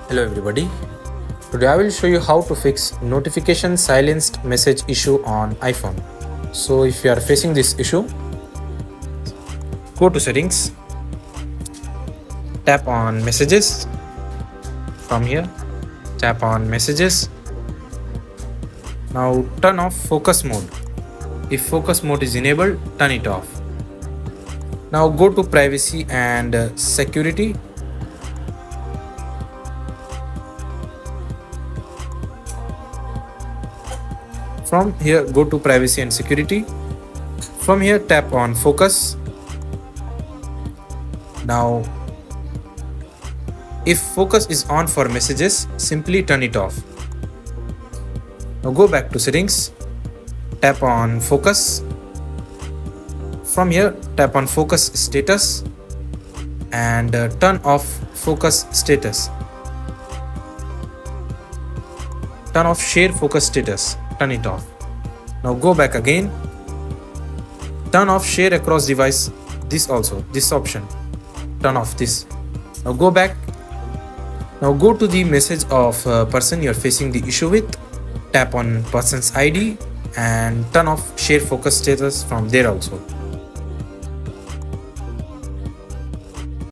Hello everybody. Today I will show you how to fix notification silenced message issue on iPhone. So if you are facing this issue, go to settings, tap on messages. From here, tap on messages. Now turn off focus mode. If focus mode is enabled, turn it off. Now go to privacy and security. From here, go to privacy and security. From here, tap on focus. Now, if focus is on for messages, simply turn it off. Now go back to settings, tap on focus. From here, tap on focus status and turn off focus status. Turn off share focus status. Turn it off. Now go back again. Turn off share across device. This option. Turn off this. Now go back. Now go to the message of person you're facing the issue with. Tap on person's ID and turn off share focus status from there also.